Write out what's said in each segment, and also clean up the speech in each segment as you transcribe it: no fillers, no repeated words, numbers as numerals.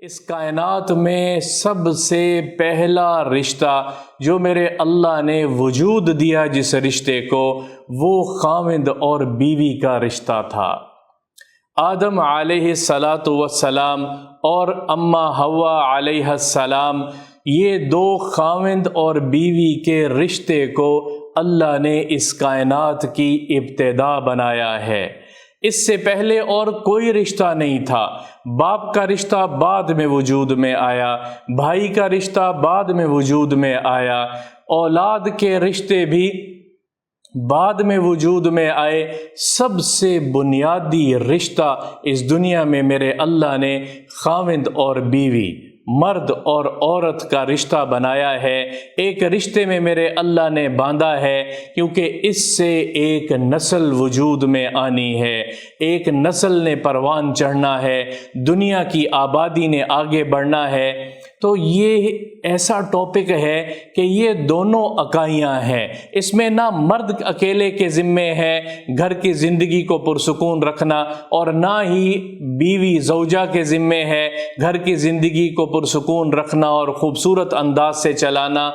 اس کائنات میں سب سے پہلا رشتہ جو میرے اللہ نے وجود دیا جس رشتے کو، وہ خاوند اور بیوی کا رشتہ تھا۔ آدم علیہ السلام اور اماں حوا علیہ السلام، یہ دو خاوند اور بیوی کے رشتے کو اللہ نے اس کائنات کی ابتدا بنایا ہے۔ اس سے پہلے اور کوئی رشتہ نہیں تھا۔ باپ کا رشتہ بعد میں وجود میں آیا، بھائی کا رشتہ بعد میں وجود میں آیا، اولاد کے رشتے بھی بعد میں وجود میں آئے۔ سب سے بنیادی رشتہ اس دنیا میں میرے اللہ نے خاوند اور بیوی، مرد اور عورت کا رشتہ بنایا ہے۔ ایک رشتے میں میرے اللہ نے باندھا ہے، کیونکہ اس سے ایک نسل وجود میں آنی ہے، ایک نسل نے پروان چڑھنا ہے، دنیا کی آبادی نے آگے بڑھنا ہے۔ تو یہ ایسا ٹاپک ہے کہ یہ دونوں اکائیاں ہیں، اس میں نہ مرد اکیلے کے ذمے ہے گھر کی زندگی کو پرسکون رکھنا، اور نہ ہی بیوی زوجہ کے ذمے ہے گھر کی زندگی کو پرسکون رکھنا اور خوبصورت انداز سے چلانا۔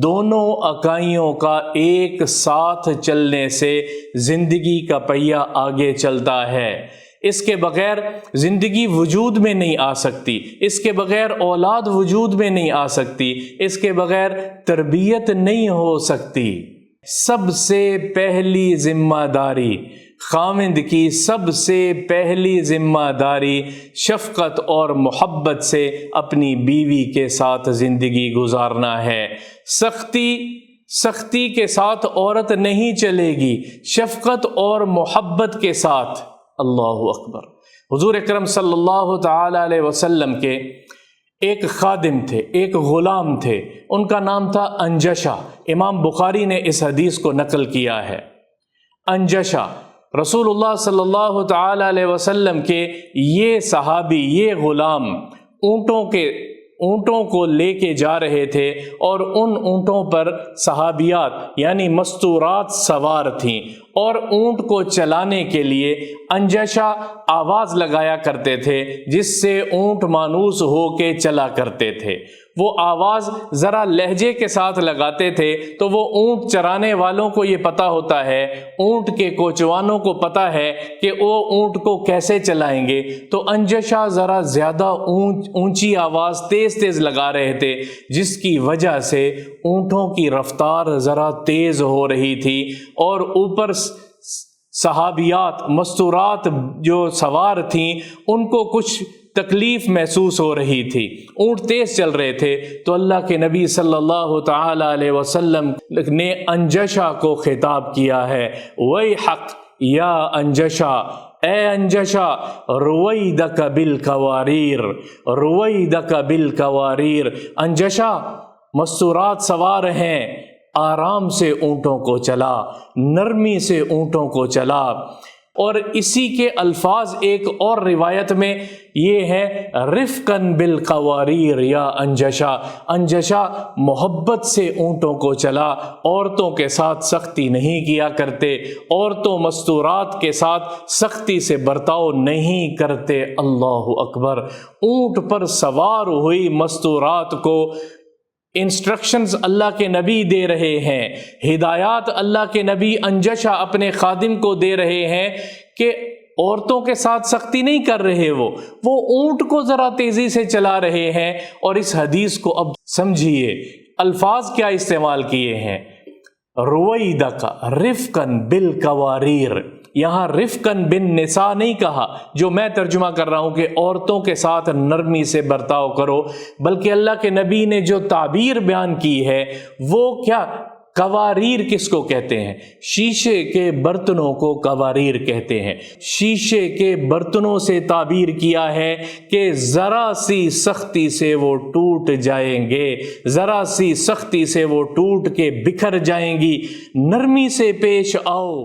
دونوں اکائیوں کا ایک ساتھ چلنے سے زندگی کا پہیہ آگے چلتا ہے۔ اس کے بغیر زندگی وجود میں نہیں آ سکتی، اس کے بغیر اولاد وجود میں نہیں آ سکتی، اس کے بغیر تربیت نہیں ہو سکتی۔ سب سے پہلی ذمہ داری خاوند کی، سب سے پہلی ذمہ داری شفقت اور محبت سے اپنی بیوی کے ساتھ زندگی گزارنا ہے۔ سختی کے ساتھ عورت نہیں چلے گی، شفقت اور محبت کے ساتھ۔ اللہ اکبر۔ حضور اکرم صلی اللہ تعالی علیہ وسلم کے ایک خادم تھے، ایک غلام تھے، ان کا نام تھا انجشہ۔ امام بخاری نے اس حدیث کو نقل کیا ہے۔ انجشہ رسول اللہ صلی اللہ تعالی علیہ وسلم کے یہ صحابی، یہ غلام اونٹوں کو لے کے جا رہے تھے، اور ان اونٹوں پر صحابیات یعنی مستورات سوار تھیں، اور اونٹ کو چلانے کے لیے انجشہ آواز لگایا کرتے تھے جس سے اونٹ مانوس ہو کے چلا کرتے تھے۔ وہ آواز ذرا لہجے کے ساتھ لگاتے تھے تو وہ اونٹ چرانے والوں کو یہ پتہ ہوتا ہے، اونٹ کے کوچوانوں کو پتہ ہے کہ وہ اونٹ کو کیسے چلائیں گے۔ تو انجشہ ذرا زیادہ اونچی آواز تیز لگا رہے تھے، جس کی وجہ سے اونٹوں کی رفتار ذرا تیز ہو رہی تھی، اور اوپر صحابیات مستورات جو سوار تھیں ان کو کچھ تکلیف محسوس ہو رہی تھی، اونٹ تیز چل رہے تھے۔ تو اللہ کے نبی صلی اللہ تعالی علیہ وسلم نے انجشہ کو خطاب کیا ہے، ویحک یا انجشہ، اے انجشہ، رویدک بالقواریر، رویدک بالقواریر۔ انجشہ، مستورات سوار ہیں، آرام سے اونٹوں کو چلا، نرمی سے اونٹوں کو چلا۔ اور اسی کے الفاظ ایک اور روایت میں یہ ہے، رفقاً بالقواریر یا انجشہ، انجشہ محبت سے اونٹوں کو چلا، عورتوں کے ساتھ سختی نہیں کیا کرتے، عورتوں مستورات کے ساتھ سختی سے برتاؤ نہیں کرتے۔ اللہ اکبر۔ اونٹ پر سوار ہوئی مستورات کو انسٹرکشنز اللہ کے نبی دے رہے ہیں، ہدایات اللہ کے نبی انجشہ اپنے خادم کو دے رہے ہیں کہ عورتوں کے ساتھ سختی نہیں کر رہے، وہ اونٹ کو ذرا تیزی سے چلا رہے ہیں۔ اور اس حدیث کو اب سمجھیے، الفاظ کیا استعمال کیے ہیں، رویدک رفقاً بالقواریر۔ یہاں رفقاً بن نساء نہیں کہا جو میں ترجمہ کر رہا ہوں کہ عورتوں کے ساتھ نرمی سے برتاؤ کرو، بلکہ اللہ کے نبی نے جو تعبیر بیان کی ہے وہ کیا، قواریر کس کو کہتے ہیں؟ شیشے کے برتنوں کو قواریر کہتے ہیں۔ شیشے کے برتنوں سے تعبیر کیا ہے کہ ذرا سی سختی سے وہ ٹوٹ جائیں گے، ذرا سی سختی سے وہ ٹوٹ کے بکھر جائیں گی۔ نرمی سے پیش آؤ،